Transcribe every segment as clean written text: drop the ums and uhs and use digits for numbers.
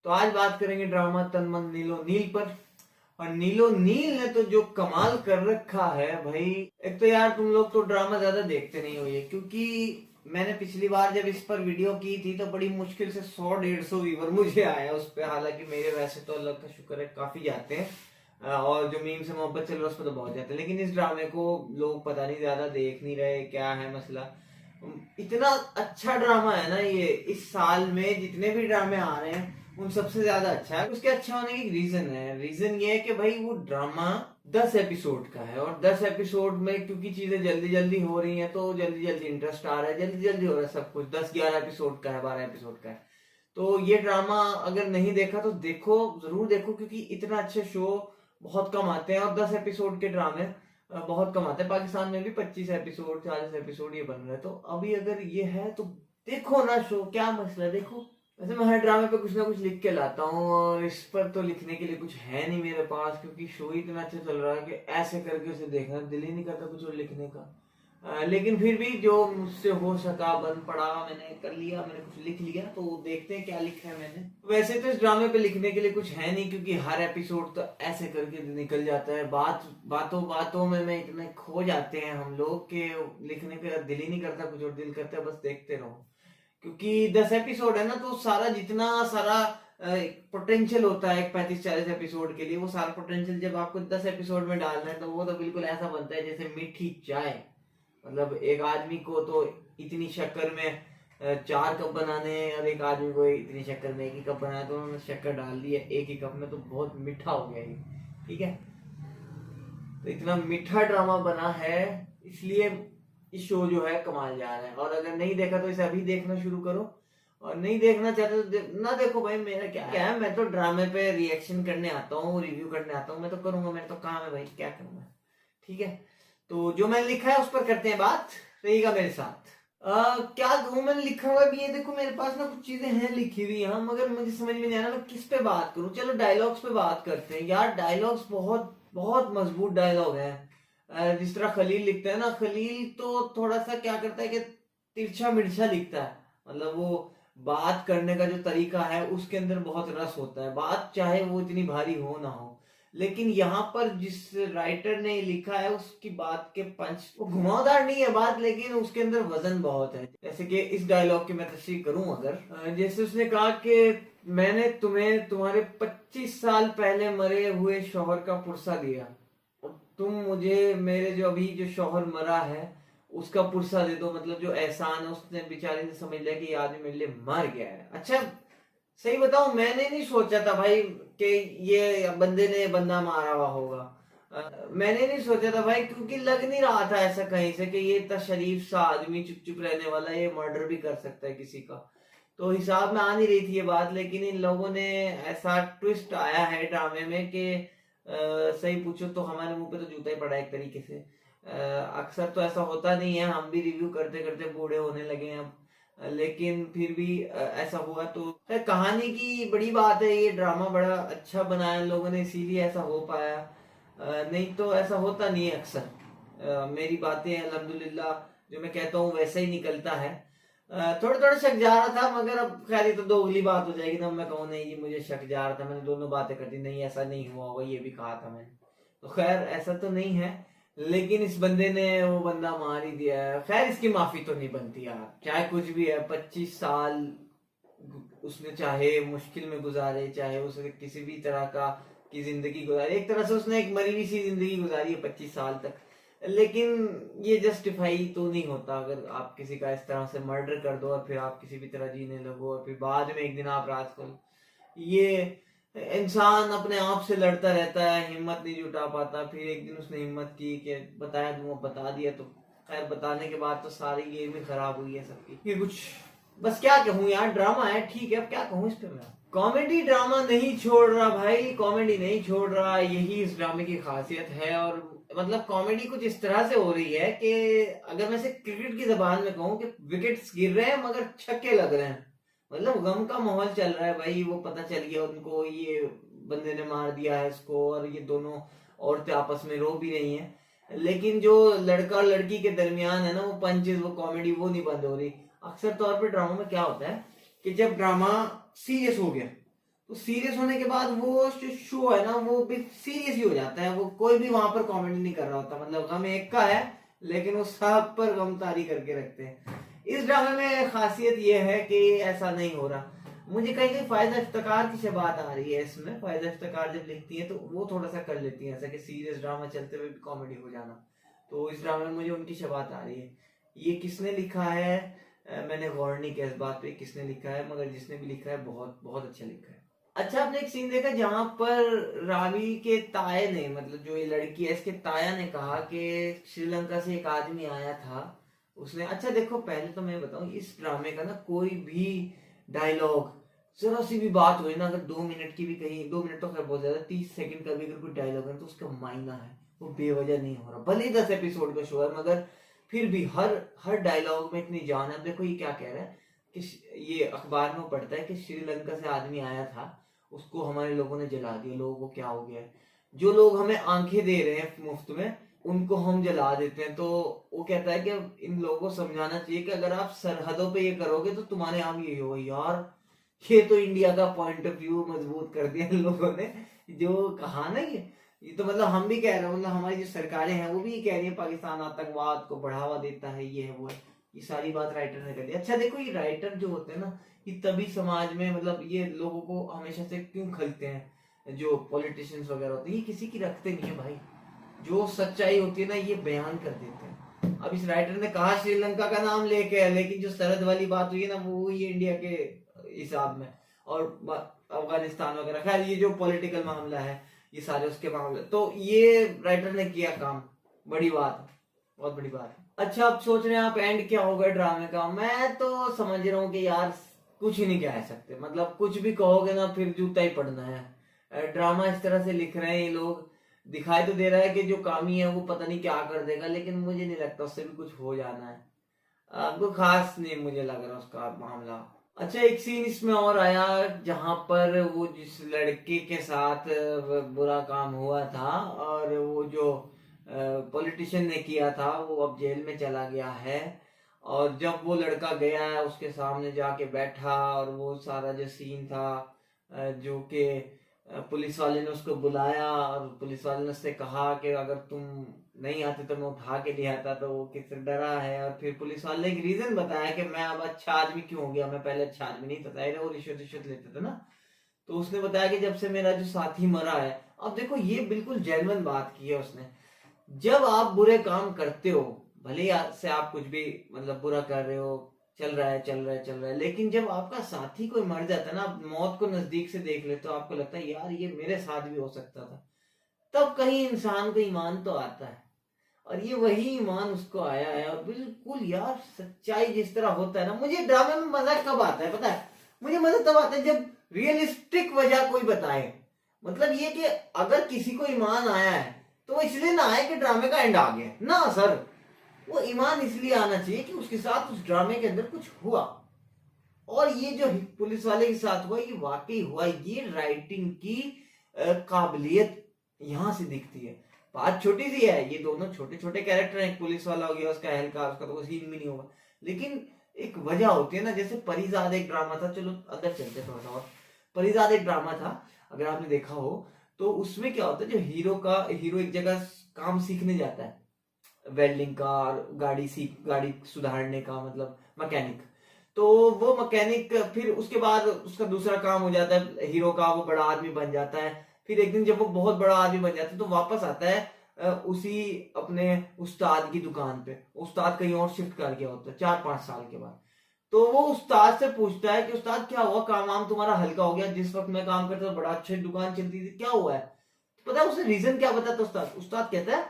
तो आज बात करेंगे ड्रामा तन मन नीलो नील पर। और नीलो नील ने तो जो कमाल कर रखा है भाई। एक तो यार तुम लोग तो ड्रामा ज्यादा देखते नहीं हो ये, क्योंकि मैंने पिछली बार जब इस पर वीडियो की थी तो बड़ी मुश्किल से 100-150 व्यूवर मुझे आया उस पर। हालांकि मेरे वैसे तो अल्लाह का शुक्र है काफी जाते हैं, और जो मीम से मोहब्बत चल रहा है उस पर तो बहुत जाते हैं, लेकिन इस ड्रामे को लोग पता नहीं ज्यादा देख नहीं रहे, क्या है मसला। इतना अच्छा ड्रामा है ना ये, इस साल में जितने भी ड्रामे आ रहे हैं उन सबसे ज्यादा अच्छा है। उसके अच्छा होने की रीजन है, रीजन ये है कि भाई वो ड्रामा 10 एपिसोड का है, और 10 एपिसोड में क्योंकि चीजें जल्दी जल्दी हो रही हैं तो जल्दी जल्दी इंटरेस्ट आ रहा है, जल्दी जल्दी हो रहा है सब कुछ। 10-11 एपिसोड का है, 12 एपिसोड का है। तो ये ड्रामा अगर नहीं देखा तो देखो, जरूर देखो, क्योंकि इतना अच्छे शो बहुत कम आते हैं, और 10 एपिसोड के ड्रामे बहुत कम आते हैं। पाकिस्तान में भी 25 एपिसोड 40 एपिसोड ये बन रहे हैं, तो अभी अगर ये है तो देखो ना शो, क्या मसला है, देखो। वैसे मैं हर ड्रामे पे कुछ ना कुछ लिख के लाता हूँ, और इस पर तो लिखने के लिए कुछ है नहीं मेरे पास, क्योंकि शो ही इतना अच्छा चल रहा है कि ऐसे करके उसे देखना दिल ही नहीं करता कुछ और लिखने का। लेकिन फिर भी जो मुझसे हो सका बन पड़ा मैंने कर लिया, मैंने कुछ लिख लिया, तो देखते हैं क्या लिखा है मैंने। वैसे तो इस ड्रामे पे लिखने के लिए कुछ है नहीं, क्योंकि हर एपिसोड तो ऐसे करके निकल जाता है, बातों बातों में इतने खो जाते हैं हम लोग कि लिखने का दिल ही नहीं करता कुछ और, दिल करता है बस देखते रहो। क्योंकि 10 एपिसोड है ना, तो सारा जितना सारा पोटेंशियल होता है एक 35-40 एपिसोड के लिए, वो सारा पोटेंशियल जब आपको 10 एपिसोड में डालना है तो वो तो बिल्कुल ऐसा बनता है जैसे मीठी चाय। मतलब एक आदमी को तो इतनी शक्कर में 4 कप बनाने हैं, और एक आदमी को इतनी शक्कर में 1 ही कप बनाया, तो उन्होंने शक्कर डाल दी है 1 ही कप में, तो बहुत मीठा हो गया ये। ठीक है, तो इतना मीठा ड्रामा बना है, इसलिए इस शो जो है कमाल जा रहा है। और अगर नहीं देखा तो इसे अभी देखना शुरू करो, और नहीं देखना चाहते तो ना देखो भाई। मेरा क्या है, मैं तो ड्रामे पे रिएक्शन करने आता हूँ, रिव्यू करने आता हूँ, मैं तो करूंगा, मेरा तो काम है भाई, क्या करूंगा। ठीक है, तो जो मैंने लिखा है उस पर करते हैं बात, रहिएगा मेरे साथ। क्या कहूँ मैंने लिखा हुआ भी, ये देखो मेरे पास ना कुछ चीजें हैं लिखी हुई यहाँ, मगर मुझे समझ में नहीं आ रहा मैं किस पे बात करूँ। चलो डायलॉग्स पे बात करते हैं यार। डायलॉग्स बहुत बहुत मजबूत डायलॉग है। जिस तरह खलील लिखता है ना, खलील तो थोड़ा सा क्या करता है कि तिरछा मिर्चा लिखता है। मतलब वो बात करने का जो तरीका है उसके अंदर बहुत रस होता है, बात चाहे वो इतनी भारी हो ना हो। लेकिन यहाँ पर जिस राइटर ने लिखा है उसकी बात के पंच, वो घुमावदार नहीं है बात, लेकिन उसके अंदर वजन बहुत है। जैसे कि इस डायलॉग की मैं तशरीह करूं अगर, जैसे उसने कहा कि मैंने तुम्हें तुम्हारे 25 साल पहले मरे हुए शौहर का पुरसा दिया, तुम मुझे मेरे जो अभी जो शौहर मरा है उसका पुरसा दे दो। मतलब जो एहसान है, उसने बेचारी ने समझ लिया कि ये आदमी मेरे लिए मर गया है। अच्छा सही बताऊं, मैंने नहीं सोचा था भाई कि ये बंदे ने बंदा मारा हुआ होगा। मैंने नहीं सोचा था भाई, क्योंकि लग नहीं रहा था ऐसा कहीं से कि ये इतना शरीफ सा आदमी, चुप चुप रहने वाला, ये मर्डर भी कर सकता है किसी का। तो हिसाब में आ नहीं रही थी ये बात, लेकिन इन लोगों ने ऐसा ट्विस्ट आया है ड्रामे में कि सही पूछो तो हमारे मुंह पे तो जूता ही पड़ा है एक तरीके से। अक्सर तो ऐसा होता नहीं है, हम भी रिव्यू करते करते बूढ़े होने लगे हैं अब, लेकिन फिर भी ऐसा हुआ। तो कहानी की बड़ी बात है, ये ड्रामा बड़ा अच्छा बनाया लोगों ने, इसीलिए ऐसा हो पाया। नहीं तो ऐसा होता नहीं है अक्सर। मेरी बातें अल्हम्दुलिल्लाह जो मैं कहता हूँ वैसा ही निकलता है। थोड़ा थोड़ा शक जा रहा था, मगर अब खैर ये तो दोगली बात हो जाएगी ना, मैं कहूँ नहीं जी मुझे शक जा रहा था, मैंने दोनों बातें कर दी, नहीं ऐसा नहीं हुआ होगा, ये भी कहा था मैंने। तो खैर ऐसा तो नहीं है, लेकिन इस बंदे ने वो बंदा मार ही दिया है। खैर इसकी माफी तो नहीं बनती यार, चाहे कुछ भी है। 25 साल उसने चाहे मुश्किल में गुजारे, चाहे उसने किसी भी तरह का की जिंदगी गुजारी, एक तरह से उसने एक मरी हुई सी जिंदगी गुजारी है 25 साल तक, लेकिन ये जस्टिफाई तो नहीं होता। अगर आप किसी का इस तरह से मर्डर कर दो और फिर आप किसी भी तरह जीने लगो, और फिर बाद में एक दिन आप राज को, ये इंसान अपने आप से लड़ता रहता है, हिम्मत नहीं जुटा पाता। फिर एक दिन उसने हिम्मत की कि बताया दूंगा, बता दिया, तो खैर बताने के बाद तो सारी गेम ही खराब हुई है सबकी। ये कुछ बस क्या कहूँ यार, ड्रामा है ठीक है, अब क्या कहूँ इस पे मैं। कॉमेडी ड्रामा नहीं छोड़ रहा भाई, कॉमेडी नहीं छोड़ रहा, यही इस ड्रामे की खासियत है। और मतलब कॉमेडी कुछ इस तरह से हो रही है कि अगर मैं से क्रिकेट की जबान में कहूँ कि विकेट्स गिर रहे हैं मगर छक्के लग रहे हैं। मतलब गम का माहौल चल रहा है भाई, वो पता चल गया उनको ये बंदे ने मार दिया है इसको, और ये दोनों औरतें आपस में रो भी रही हैं। लेकिन जो लड़का और लड़की के दरमियान है ना, वो पंचेस, वो कॉमेडी, वो नहीं बंद हो रही। अक्सर तौर पे ड्रामा में क्या होता है कि जब ड्रामा सीरियस हो गया तो सीरियस होने के बाद वो जो शो है ना वो भी सीरियस ही हो जाता है, वो कोई भी वहां पर कॉमेडी नहीं कर रहा होता, मतलब गम एक का है लेकिन वो सब पर गमतारी करके रखते हैं। इस ड्रामे में खासियत ये है कि ऐसा नहीं हो रहा। मुझे कहीं कहीं फायदा इफ्तिकार की से बात आ रही है इसमें, फायदा इफ्तिकार जब लिखती है तो वो थोड़ा सा कर लेती है ऐसा कि सीरियस ड्रामा चलते हुए भी कॉमेडी हो जाना, तो इस ड्रामे में मुझे उनकी शबात आ रही है। ये किसने लिखा है मैंने गौर नहीं किया इस बात पे किसने लिखा है, मगर जिसने भी लिखा है बहुत बहुत अच्छा लिखा है। अच्छा, आपने एक सीन देखा जहां पर रावी के ताए ने, मतलब जो ये लड़की है इसके ताया ने कहा कि श्रीलंका से एक आदमी आया था उसने, अच्छा देखो पहले तो मैं बताऊं इस ड्रामे का ना कोई भी डायलॉग, जरा सी भी बात हुई ना, अगर 2 मिनट की भी कहीं, 2 मिनट तो खैर बहुत ज्यादा, 30 सेकंड का भी अगर कोई डायलॉग है तो उसका मायना है, वो बेवजह नहीं हो रहा। भले ही 10 एपिसोड का शो है मगर फिर भी हर हर डायलॉग में इतनी जान है। देखो ये क्या कह रहा है कि ये अखबार में पढ़ता है कि श्रीलंका से आदमी आया था, उसको हमारे लोगों ने जला दिया, लोगों को क्या हो गया है, जो लोग हमें आंखें दे रहे हैं मुफ्त में उनको हम जला देते हैं। तो वो कहता है कि इन लोगों को समझाना चाहिए कि अगर आप सरहदों पे ये करोगे तो तुम्हारे यहाँ भी यही होगा। यार ये तो इंडिया का पॉइंट ऑफ व्यू मजबूत कर दिया इन लोगों ने, जो कहा ना ये तो मतलब हम भी कह रहे हैं, मतलब हमारी जो सरकारें हैं वो भी कह रही है पाकिस्तान आतंकवाद को बढ़ावा देता है, ये है वो है, ये सारी बात राइटर ने कर दी। अच्छा देखो ये राइटर जो होते हैं ना ये तभी समाज में, मतलब ये लोगों को हमेशा से क्यों खलते हैं, जो पॉलिटिशियंस वगैरह होते हैं ये किसी की रखते नहीं है भाई, जो सच्चाई होती है ना ये बयान कर देते हैं। अब इस राइटर ने कहा श्रीलंका का नाम लेके, लेकिन जो सरहद वाली बात हुई है ना वो हुई है इंडिया के हिसाब में, और अफगानिस्तान वगैरह, खैर ये जो पॉलिटिकल मामला है ये सारे उसके मामले, तो ये राइटर ने किया काम, बड़ी बात, बहुत बड़ी बात। अच्छा अब सोच रहे हैं आप एंड क्या होगा ड्रामे का, मैं तो समझ रहा हूँ कि यार कुछ ही नहीं कह सकते, मतलब कुछ भी कहोगे ना फिर जूता ही पड़ना है। ड्रामा इस तरह से लिख रहे हैं ये लोग, दिखाई तो दे रहा है कि जो कामी है वो पता नहीं क्या कर देगा, लेकिन मुझे नहीं लगता उससे भी कुछ हो जाना है, आपको खास नहीं मुझे लग रहा उसका मामला। अच्छा एक सीन इसमें और आया जहां पर वो जिस लड़के के साथ बुरा काम हुआ था और वो जो पॉलिटिशियन ने किया था वो अब जेल में चला गया है, और जब वो लड़का गया है उसके सामने जाके बैठा और वो सारा जो सीन था जो कि पुलिस वाले ने उसको बुलाया और पुलिस वाले ने उससे कहा कि अगर तुम नहीं आते तो मैं उठा के ले आता, तो वो किस डरा है, और फिर पुलिस वाले ने एक रीजन बताया कि मैं अब अच्छा आदमी क्यों हो गया, मैं पहले अच्छा आदमी नहीं था, वो रिश्वत लेते थे ना, तो उसने बताया कि जब से मेरा जो साथी मरा है। अब देखो ये बिल्कुल जेन्युइन बात की है उसने, जब आप बुरे काम करते हो भले ही से आप कुछ भी मतलब बुरा कर रहे हो, चल रहा है, लेकिन जब आपका साथी कोई मर जाता है ना, आप मौत को नजदीक से देख लेते हो, आपको लगता है यार ये मेरे साथ भी हो सकता था, तब कहीं इंसान को ईमान तो आता है, और ये वही ईमान उसको आया है। और बिल्कुल यार सच्चाई जिस तरह होता है ना, मुझे ड्रामे में मजा कब आता है पता है, मुझे मजा तब आता है जब रियलिस्टिक वजह कोई बताए, मतलब ये कि अगर किसी को ईमान आया है तो वो इसलिए ना आए कि ड्रामे का एंड आ गया ना सर, वो ईमान इसलिए आना चाहिए कि उसके साथ उस ड्रामे के अंदर कुछ हुआ, और ये जो पुलिस वाले के साथ हुआ ये वाकई हुआ, ये राइटिंग की काबिलियत यहां से दिखती है। बात छोटी सी है, ये दोनों छोटे छोटे कैरेक्टर हैं, पुलिस वाला हो गया उसका एहलकार, उसका तो कोई सीन भी नहीं होगा, लेकिन एक वजह होती है ना, जैसे परिजाद एक ड्रामा था, चलो अंदर चलते थोड़ा सा, और परिजाद एक ड्रामा था अगर आपने देखा हो, तो उसमें क्या होता है जो हीरो एक जगह काम सीखने जाता है, वेल्डिंग का और गाड़ी सुधारने का, मतलब मैकेनिक, तो वो मैकेनिक फिर उसके बाद उसका दूसरा काम हो जाता है हीरो का, वो बड़ा आदमी बन जाता है, फिर एक दिन जब वो बहुत बड़ा आदमी बन जाता है तो वापस आता है उसी अपने उस्ताद की दुकान पे, उस्ताद कहीं और शिफ्ट कर गया होता है 4-5 साल के बाद, तो वो उस्ताद से पूछता है कि उस्ताद क्या हुआ, काम वाम तुम्हारा हल्का हो गया, जिस वक्त मैं काम करता था बड़ा अच्छी दुकान चलती थी, क्या हुआ है, पता है उसे रीजन क्या बताता उस्ताद कहता है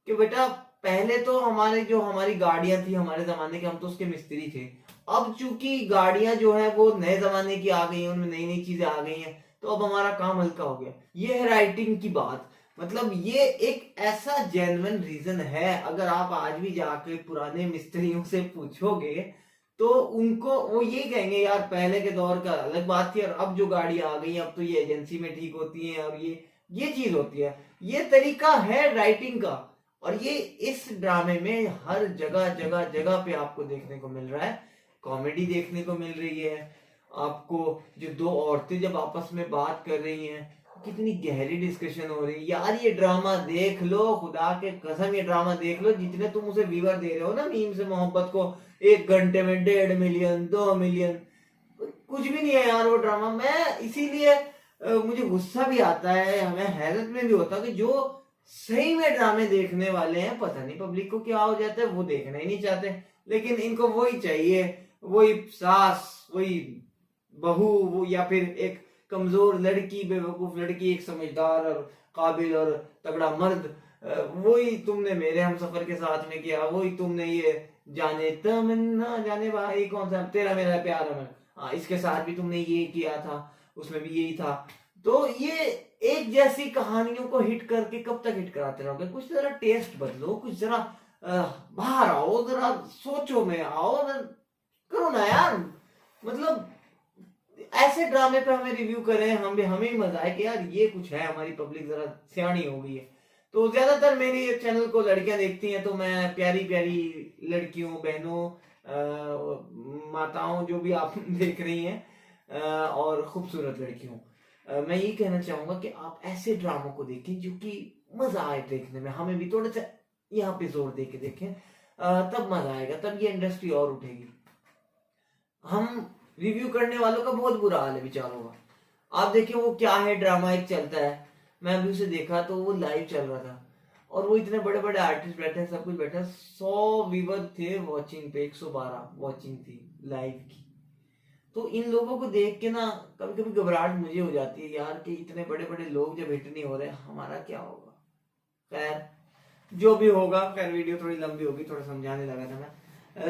कि बेटा पहले तो हमारी गाड़ियां थी हमारे जमाने के, हम तो उसके मिस्त्री थे, अब चूंकि गाड़ियां जो है वो नए जमाने की आ गई हैं, उनमें नई नई चीजें आ गई हैं, तो अब हमारा काम हल्का हो गया। ये है राइटिंग की बात, मतलब ये एक ऐसा जेन्युइन रीजन है, अगर आप आज भी जाके पुराने मिस्त्रियों से पूछोगे तो उनको वो ये कहेंगे यार पहले के दौर का अलग बात थी, और अब जो गाड़ी आ गई अब तो ये एजेंसी में ठीक होती है, और ये चीज होती है, ये तरीका है राइटिंग का, और ये इस ड्रामे में हर जगह जगह जगह पे आपको देखने को मिल रहा है, कॉमेडी देखने को मिल रही है, आपको जो दो औरतें जब आपस में बात कर रही हैं, कितनी गहरी डिस्कशन हो रही है यार। ये ड्रामा देख लो, खुदा के कसम ये ड्रामा देख लो। जितने तुम उसे व्यूअर दे रहे हो ना मीम से मोहब्बत को, 1 घंटे में 1.5 मिलियन 2 मिलियन, कुछ भी नहीं है यार वो ड्रामा। मैं इसीलिए मुझे गुस्सा भी आता है, हमें हैरत में भी होता है कि जो सही में ड्रामे देखने वाले हैं, पता नहीं पब्लिक को क्या हो जाता है, वो देखना ही नहीं चाहते। लेकिन इनको वही चाहिए, वही सास, वही बहू, वो या फिर एक कमजोर लड़की, बेवकूफ लड़की, एक समझदार और काबिल और तगड़ा मर्द। वही तुमने मेरे हम सफर के साथ में किया, वही तुमने ये जाने तमन्ना जाने भाई कौन सा तेरा मेरा प्यार है, हाँ इसके साथ भी तुमने ये किया था, उसमें भी यही था। तो ये एक जैसी कहानियों को हिट करके कब तक हिट कराते रहोगे? कुछ जरा टेस्ट बदलो, कुछ जरा बाहर आओ, जरा सोचो में आओ, करो ना यार। मतलब ऐसे ड्रामे पे हमें रिव्यू करें, हमें भी मजा आए कि यार ये कुछ है, हमारी पब्लिक जरा सियानी हो गई है। तो ज्यादातर मेरी चैनल को लड़कियां देखती हैं, तो मैं प्यारी प्यारी लड़कियों, बहनों, माताओं, जो भी आप देख रही हैं, और खूबसूरत लड़कियों, मैं यही कहना चाहूंगा कि आप ऐसे ड्रामों को देखें जो कि मजा आए देखने में। हमें भी थोड़ा सा यहाँ पे जोर दे के देखें, तब मजा आएगा, तब ये इंडस्ट्री और उठेगी। हम रिव्यू करने वालों का बहुत बुरा हाल है बेचारों का। आप देखिए वो क्या है, ड्रामा एक चलता है, मैं अभी उसे देखा तो वो लाइव चल रहा था, और वो इतने बड़े बड़े आर्टिस्ट बैठे हैं, सब कुछ बैठा है, 100 व्यूअर थे वॉचिंग पे, 112 वॉचिंग थी लाइव की। तो इन लोगों को देख के ना कभी कभी घबराहट मुझे हो जाती है यार, कि इतने बड़े बड़े लोग जब हिट नहीं हो रहे, हमारा क्या होगा। खैर जो भी होगा, खैर वीडियो थोड़ी लंबी होगी, थोड़ा समझाने लगा था मैं।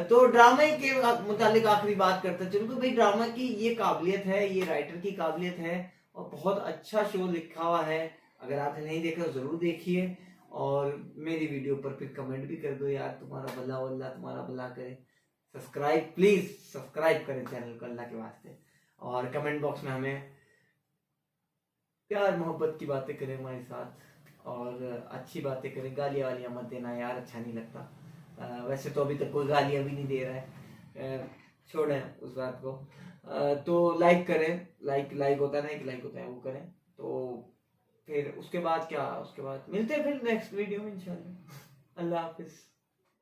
तो ड्रामे के मुतालिक आखिरी बात करते चलो, तो भाई ड्रामा की ये काबिलियत है, ये राइटर की काबिलियत है, और बहुत अच्छा शो लिखा हुआ है। अगर आपने नहीं देखा तो जरूर देखिए, और मेरी वीडियो पर फिर कमेंट भी कर दो यार, तुम्हारा भला अल्लाह तुम्हारा भला करे। सब्सक्राइब, प्लीज सब्सक्राइब करें चैनल को अल्लाह के वास्ते, और कमेंट बॉक्स में हमें प्यार मोहब्बत की बातें करें हमारे साथ, और अच्छी बातें करें। गालियाँ वालियाँ मत देना यार, अच्छा नहीं लगता। वैसे तो अभी तक कोई गालियाँ भी नहीं दे रहा है, छोड़ें उस बात को। तो लाइक करें, लाइक होता है ना, एक लाइक होता है, वो करें। तो फिर उसके बाद क्या, उसके बाद मिलते हैं फिर नेक्स्ट वीडियो में इंशाल्लाह। अल्लाह हाफिज।